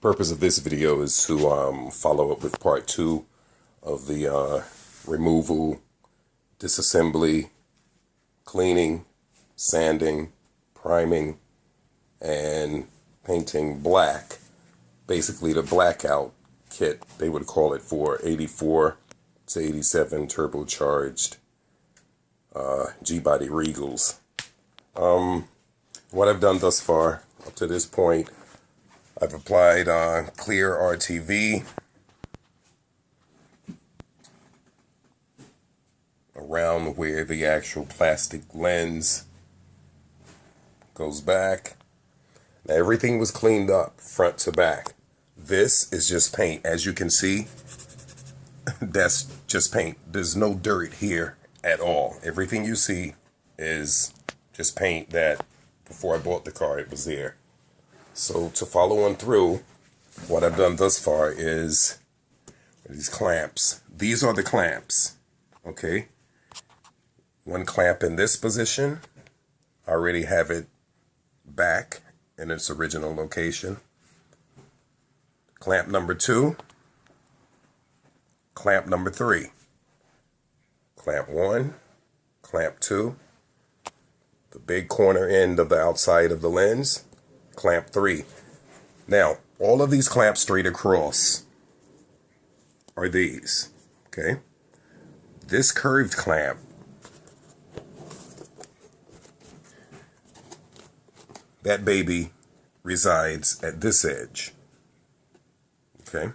Purpose of this video is to follow up with part 2 of the removal, disassembly, cleaning, sanding, priming, and painting black. Basically the blackout kit, they would call it, for 84 to 87 turbocharged G-body Regals. What I've done thus far up to this point, I've applied clear RTV around where the actual plastic lens goes back. Now everything was cleaned up front to back. This is just paint. As you can see, that's just paint. There's no dirt here at all. Everything you see is just paint that before I bought the car, it was there. So to follow on through, what I've done thus far is these clamps. These are the clamps, okay? One clamp in this position. I already have it back in its original location. Clamp number 2. Clamp number 3. Clamp 1. Clamp 2. The big corner end of the outside of the lens. Clamp 3. Now, all of these clamps straight across are these, okay? This curved clamp, that baby resides at this edge, okay?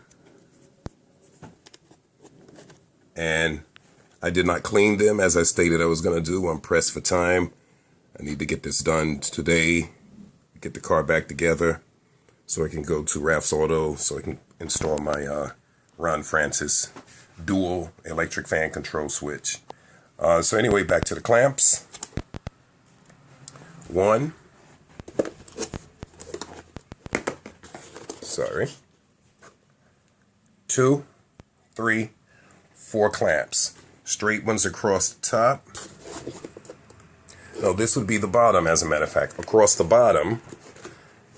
And I did not clean them as I stated I was going to do. I'm pressed for time. I need to get this done today, get the car back together so I can go to Ralph's Auto so I can install my Ron Francis dual electric fan control switch. So anyway, back to the clamps. 1. Sorry. 2, 3, 4 clamps. Straight ones across the top. No, this would be the bottom, as a matter of fact. Across the bottom,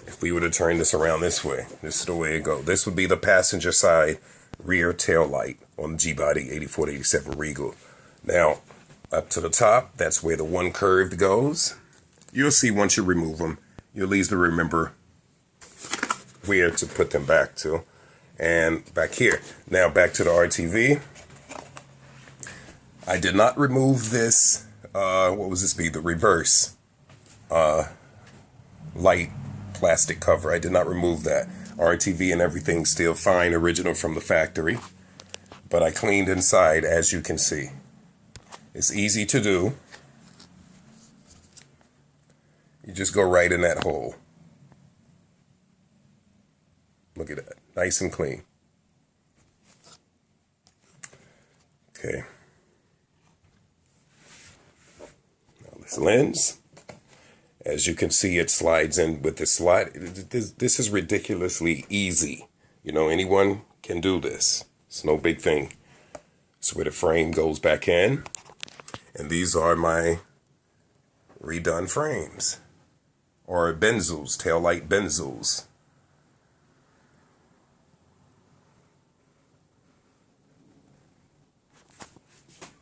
if we were to turn this around this way, this is the way it goes. This would be the passenger side rear tail light on the G-body 84 to 87 Regal. Now, up to the top, that's where the one curved goes. You'll see once you remove them, you'll easily remember where to put them back to. And back here. Now, back to the RTV. I did not remove this. What was this be? The reverse light plastic cover. I did not remove that. RTV and everything still fine, original from the factory. But I cleaned inside, as you can see. It's easy to do. You just go right in that hole. Look at that. Nice and clean. Okay. Lens, as you can see, it slides in with the slide. This is ridiculously easy. You know, anyone can do this. It's no big thing. So where the frame goes back in, and these are my redone frames, or benzels, taillight benzels.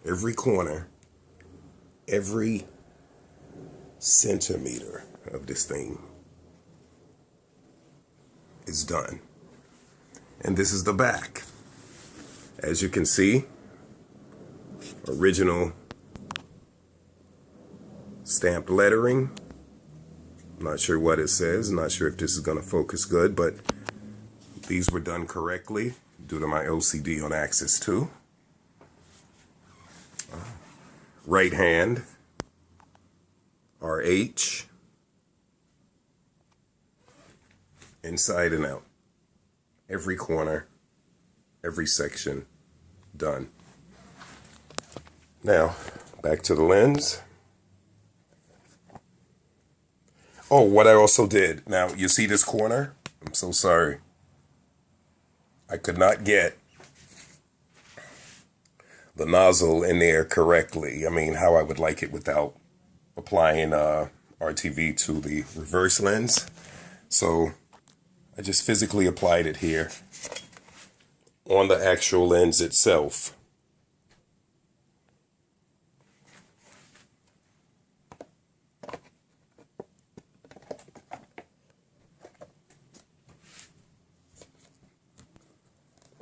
Every corner, every centimeter of this thing is done. And this is the back. As you can see, original stamped lettering. I'm not sure what it says. I'm not sure if this is going to focus good, but these were done correctly due to my OCD on axis 2. Right hand, RH, inside and out. Every corner, every section, done. Now, back to the lens. Oh, what I also did. Now, you see this corner? I'm so sorry. I could not get the nozzle in there correctly. I mean, how I would like it without applying RTV to the reverse lens. So I just physically applied it here on the actual lens itself.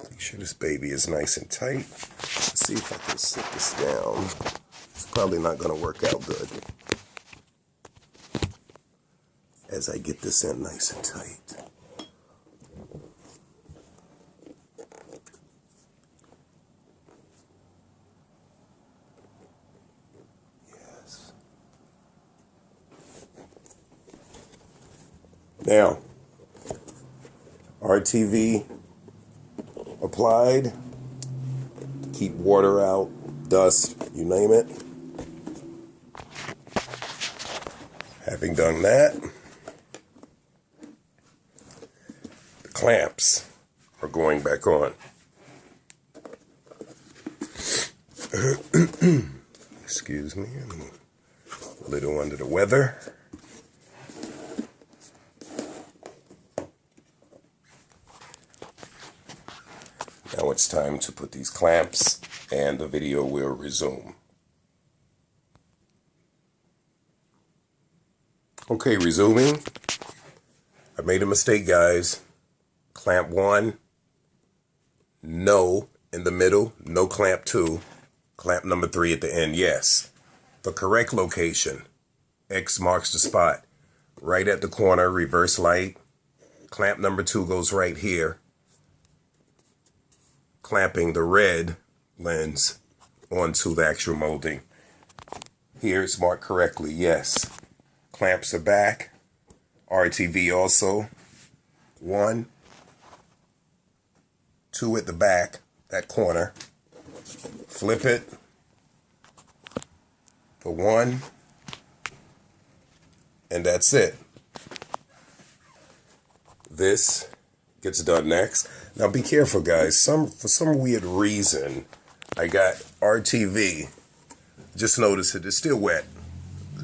Make sure this baby is nice and tight. Let's see if I can sit this down. It's probably not going to work out good as I get this in nice and tight. Yes. Now, RTV applied to keep water out, dust, you name it. Having done that, the clamps are going back on. Excuse me, I'm a little under the weather. Now it's time to put these clamps and the video will resume. Okay, resuming. I made a mistake, guys. Clamp 1, no in the middle, no clamp 2. Clamp number 3 at the end, yes. The correct location. X marks the spot. Right at the corner, reverse light. Clamp number 2 goes right here, clamping the red lens onto the actual molding. Here it's marked correctly, yes. Clamps are back. RTV also. 1, 2 at the back, that corner. Flip it for 1, and that's it. This gets done next. Now be careful, guys. For some weird reason, I got RTV. Just notice it is still wet.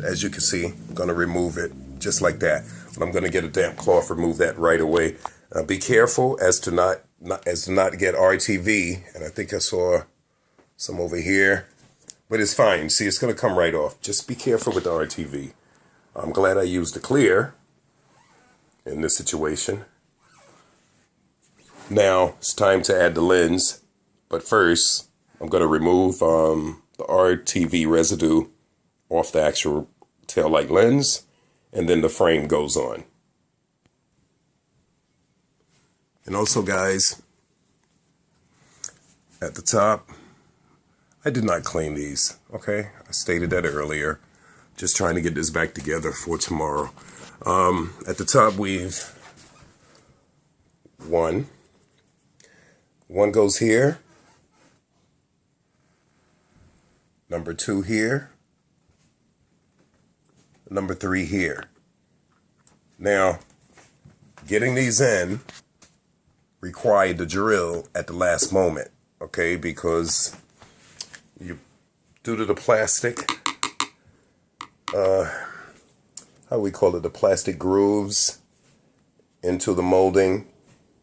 As you can see, I'm going to remove it just like that. But I'm going to get a damp cloth, remove that right away. Be careful as to not get RTV. And I think I saw some over here. But it's fine. See, it's going to come right off. Just be careful with the RTV. I'm glad I used the clear in this situation. Now it's time to add the lens. But first, I'm going to remove the RTV residue off the actual taillight lens, and then the frame goes on. And also, guys, at the top, I did not clean these, okay? I stated that earlier. Just trying to get this back together for tomorrow. At the top, we've one goes here, number 2 here, number 3 here. Now, getting these in required the drill at the last moment, okay? Because due to the plastic, how we call it, the plastic grooves into the molding,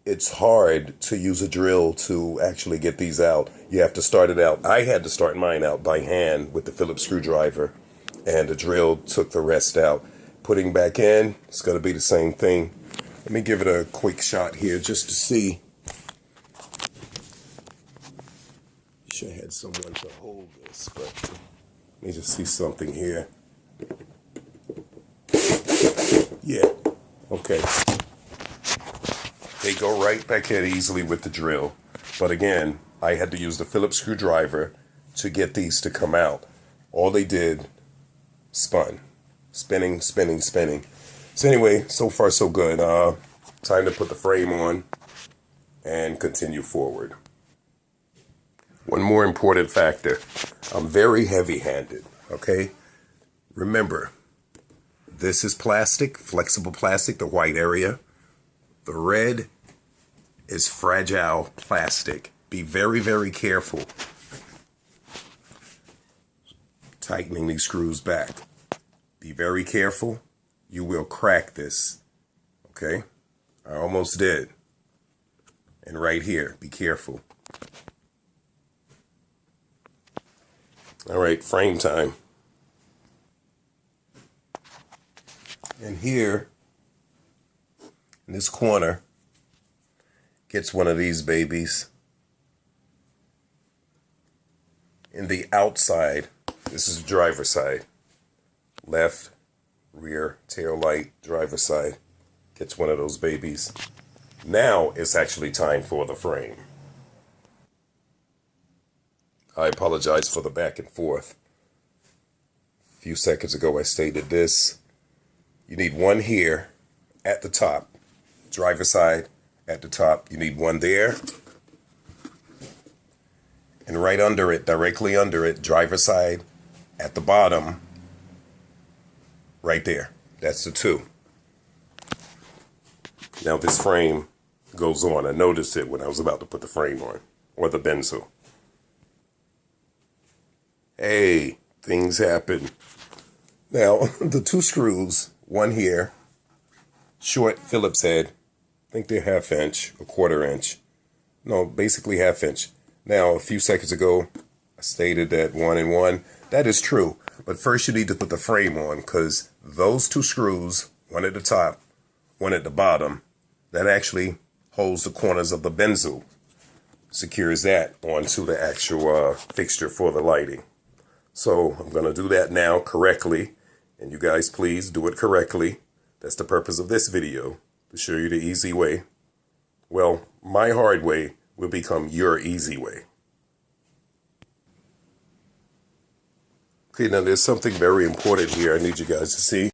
it's hard to use a drill to actually get these out. You have to start it out. I had to start mine out by hand with the Phillips screwdriver, and the drill took the rest out. Putting back in, it's going to be the same thing. Let me give it a quick shot here just to see. Wish I had someone to hold this, but let me just see something here. Yeah, okay. They go right back in easily with the drill. But again, I had to use the Phillips screwdriver to get these to come out. All they did, spun. Spinning, spinning, spinning. So anyway, so far so good. Time to put the frame on and continue forward. One more important factor. I'm very heavy-handed, okay? Remember, this is plastic, flexible plastic, the white area. The red is fragile plastic. Be very, very careful tightening these screws back. Be very careful. You will crack this. Okay? I almost did. And right here, be careful. All right, frame time. And here, in this corner, gets one of these babies. In the outside, this is the driver's side. Left, rear, tail light, driver's side. Gets one of those babies. Now it's actually time for the frame. I apologize for the back and forth. A few seconds ago I stated this. You need one here at the top. Driver's side at the top. You need one there. And right under it, directly under it, driver's side at the bottom. Right there. That's the two. Now this frame goes on. I noticed it when I was about to put the frame on. Or the benzo. Hey, things happen. Now, the two screws, one here, short Phillips head, I think they're 1/2 inch, a 1/4 inch. No, basically 1/2 inch. Now, a few seconds ago, I stated that 1 and 1. That is true. But first you need to put the frame on, because those two screws, one at the top, one at the bottom, that actually holds the corners of the benzo. Secures that onto the actual fixture for the lighting. So I'm going to do that now correctly. And you guys please do it correctly. That's the purpose of this video, to show you the easy way. Well, my hard way will become your easy way. Okay, now there's something very important here I need you guys to see.